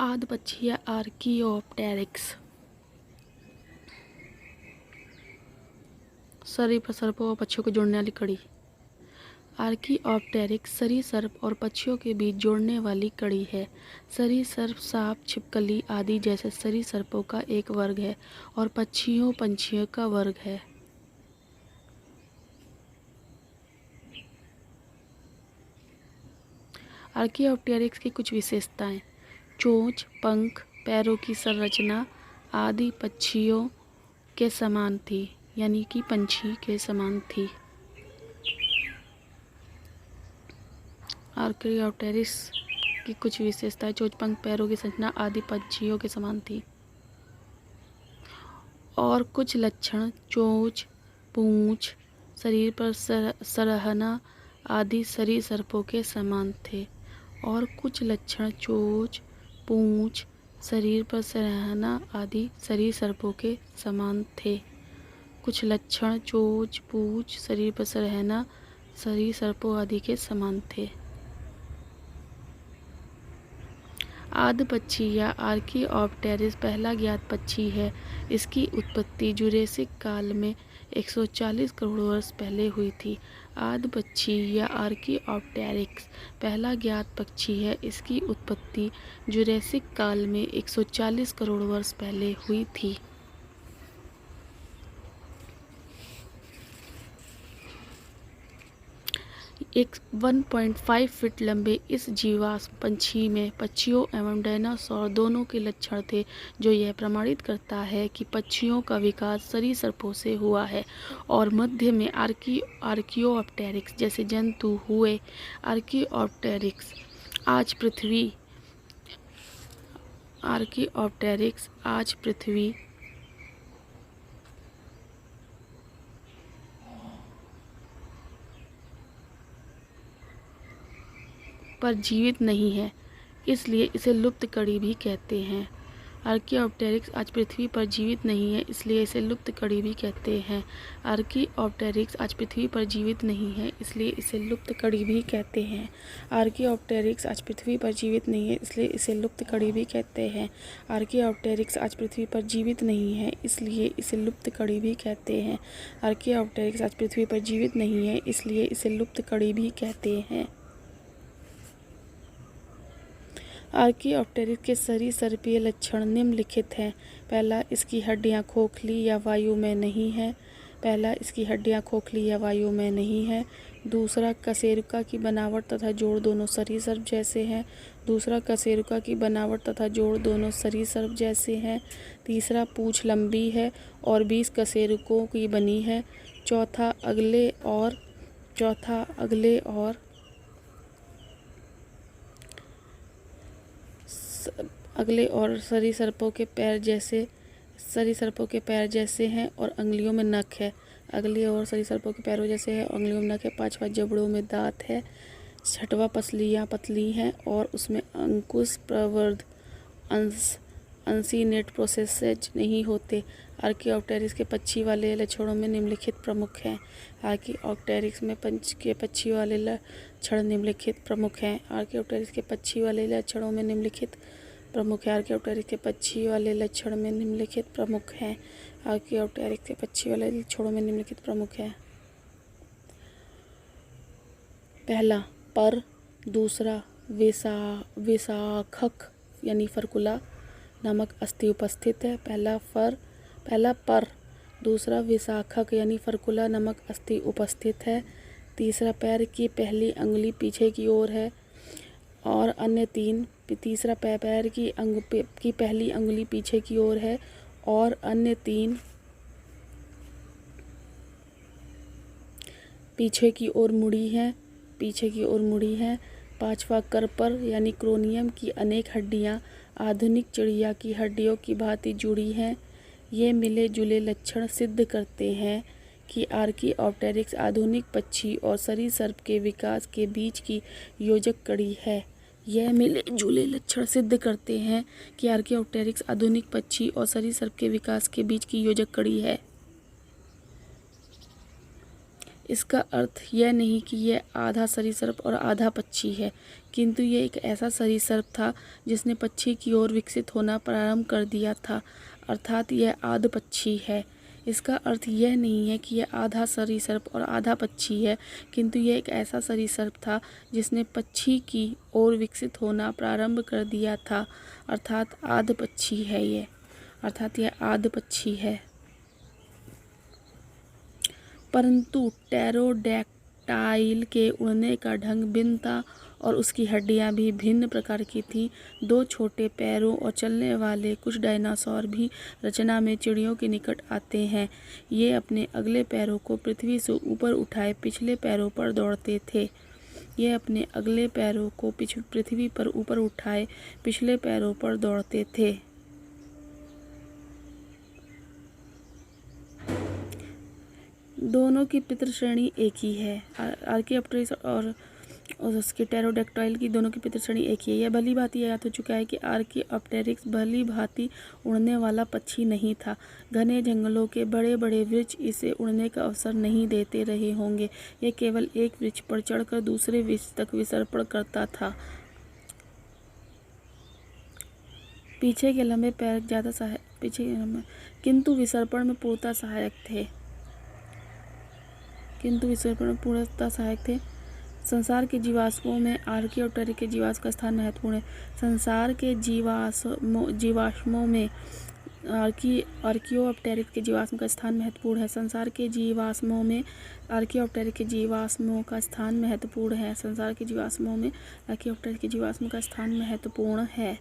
आदपक्षी या आर्कियोप्टेरिक्स सरीसृपों और पक्षियों को जोड़ने वाली कड़ी। आर्कियोप्टेरिक्स सरीसृप और पक्षियों के बीच जोड़ने वाली कड़ी है। सरीसृप सांप, छिपकली आदि जैसे सरीसृपों का एक वर्ग है और पंछियों का वर्ग है। आर्कियोप्टेरिक्स की कुछ विशेषताएं। चोंच, पंख, पैरों की संरचना आदि पक्षियों के समान थी, यानी कि पंछी के समान थी। आर्कियोप्टेरिक्स की कुछ विशेषताएं। चोंच, पंख, पैरों की संरचना आदि पक्षियों के समान थी। और कुछ लक्षण। चोंच, पूंछ, शरीर पर सरहना आदि सरीसृपों के समान थे। और कुछ लक्षण। चोंच, पूंछ, शरीर पर सरहना आदि सरीसृपों के समान थे। कुछ लक्षण। चोंच, पूंछ, शरीर पर सरहना सरीसृपों आदि के समान थे। आदपक्षी या आर्कियोप्टेरिक्स पहला ज्ञात पक्षी है। इसकी उत्पत्ति जुरेसिक काल में 140 करोड़ वर्ष पहले हुई थी। आदपक्षी या आर्कियोप्टेरिक्स पहला ज्ञात पक्षी है। इसकी उत्पत्ति जुरेसिक काल में 140 करोड़ वर्ष पहले हुई थी। 1.5 फीट लंबे इस जीवाश्म पंछी में पक्षियों एवं डायनासोर दोनों के लक्षण थे, जो यह प्रमाणित करता है कि पक्षियों का विकास सरीसृपों से हुआ है और मध्य में आर्कियोप्टेरिक्स जैसे जंतु हुए। आर्कियोप्टेरिक्स आज पृथ्वी पर जीवित नहीं है, इसलिए इसे लुप्त कड़ी भी कहते हैं। आर्कियोप्टेरिक्स आज पृथ्वी पर जीवित नहीं है, इसलिए इसे लुप्त कड़ी भी कहते हैं। आर्कियोप्टेरिक्स आज पृथ्वी पर जीवित नहीं है, इसलिए इसे लुप्त कड़ी भी कहते हैं। आर्कियोप्टेरिक्स आज पृथ्वी पर जीवित नहीं है, इसलिए इसे लुप्त कड़ी भी कहते हैं। आर्कियोप्टेरिक्स आज पृथ्वी पर जीवित नहीं है, इसलिए इसे लुप्त कड़ी भी कहते हैं। आर्कियोप्टेरिक्स आज पृथ्वी पर जीवित नहीं है, इसलिए इसे लुप्त कड़ी भी कहते हैं। आर्कियोप्टेरिक्स के सरीसृपीय लक्षण निम्नलिखित हैं। पहला, इसकी हड्डियां खोखली या वायु में नहीं है। दूसरा, कशेरुका की बनावट तथा जोड़ दोनों सरीसृप जैसे हैं। तीसरा, पूंछ लंबी है और 20 कशेरुकों की बनी है। चौथा, अगले और सरीसृपों के पैर जैसे हैं और अंगुलियों में नख है। पांचवा, जबड़ों में दांत है। छठवां, पसलियां पतली हैं और उसमें अंकुश प्रवर्ध अंसीनेट प्रोसेसेज नहीं होते। आर्कियोप्टेरिक्स के पक्षी वाले लक्षणों में निम्नलिखित प्रमुख हैं। आर्कियोप्टेरिक्स में पक्षी वाले लक्षण निम्नलिखित प्रमुख हैं। आर्कियोप्टेरिक्स के पक्षी वाले लक्षणों में निम्नलिखित प्रमुख है। आर्कियोप्टेरिक्स के पक्षी वाले लक्षण में निम्नलिखित प्रमुख हैं। आर्कियोप्टेरिक्स के पक्षी वाले लक्षणों में निम्नलिखित प्रमुख हैं। पहला, पर। दूसरा, विशाखक यानी फर्कुला नामक अस्थि उपस्थित है। पहला पर। दूसरा, विशाखक यानी फर्कुला नामक अस्थि उपस्थित है। तीसरा, पैर की पहली अंगुली पीछे की ओर है और अन्य तीन। तीसरा, पैर की पहली अंगुली पीछे की ओर है और अन्य तीन पीछे की ओर मुड़ी हैं। पांचवा, करपर यानी क्रोनियम की अनेक हड्डियां आधुनिक चिड़िया की हड्डियों की भांति जुड़ी हैं। ये मिले जुले लक्षण सिद्ध करते हैं कि आर्कियोप्टेरिक्स आधुनिक पक्षी और सरीसृप के विकास के बीच की योजक कड़ी है। यह मिले जुले लक्षण सिद्ध करते हैं कि आर्कियोप्टेरिक्स आधुनिक पक्षी और सरीसृप के विकास के बीच की योजक कड़ी है। इसका अर्थ यह नहीं कि यह आधा सरीसृप और आधा पक्षी है, किंतु यह एक ऐसा सरीसृप था जिसने पक्षी की ओर विकसित होना प्रारंभ कर दिया था, अर्थात यह आध पक्षी है। इसका अर्थ यह नहीं है कि यह आधा सरीसृप और आधा पक्षी है, किंतु यह एक ऐसा सरीसृप था जिसने पक्षी की ओर विकसित होना प्रारंभ कर दिया था, अर्थात आध पक्षी है यह, अर्थात यह आध पक्षी है। परंतु प्टेरोडैक्टाइल के उड़ने का ढंग भिन्न था और उसकी हड्डियां भी भिन्न प्रकार की थीं। 2 छोटे पैरों और चलने वाले कुछ डायनासोर भी रचना में चिड़ियों के निकट आते हैं। ये अपने अगले पैरों को पृथ्वी से ऊपर उठाए पिछले पैरों पर दौड़ते थे। ये अपने अगले पैरों को पृथ्वी पर ऊपर उठाए पिछले पैरों पर दौड़ते थे। दोनों की पितृश्रेणी एक ही है। आर्कियोप्टेरिक्स और उसके प्टेरोडैक्टाइल की दोनों की पितृश्रेणी एक ही है। यह भली भांति याद हो चुका है कि आर्कियोप्टेरिक्स भली भांति उड़ने वाला पक्षी नहीं था। घने जंगलों के बड़े बड़े वृक्ष इसे उड़ने का अवसर नहीं देते रहे होंगे। यह केवल एक वृक्ष पर चढ़कर दूसरे वृक्ष तक विसर्पण करता था। पीछे के लंबे पैर ज्यादा सहायक किंतु विसर्पण में पूर्णतः सहायक थे। संसार के जीवाश्मों में आर्कियोप्टेरिक्स के जीवाश्म का स्थान महत्वपूर्ण है। संसार के जीवाश्मों में आर्कियोप्टेरिक्स के जीवाश्म का स्थान महत्वपूर्ण है। संसार के जीवाश्मों में आर्कियोप्टेरिक्स के जीवाश्मों का स्थान महत्वपूर्ण है। संसार के जीवाश्मों में आर्कियोप्टेरिक्स के जीवाश्म का स्थान महत्वपूर्ण है।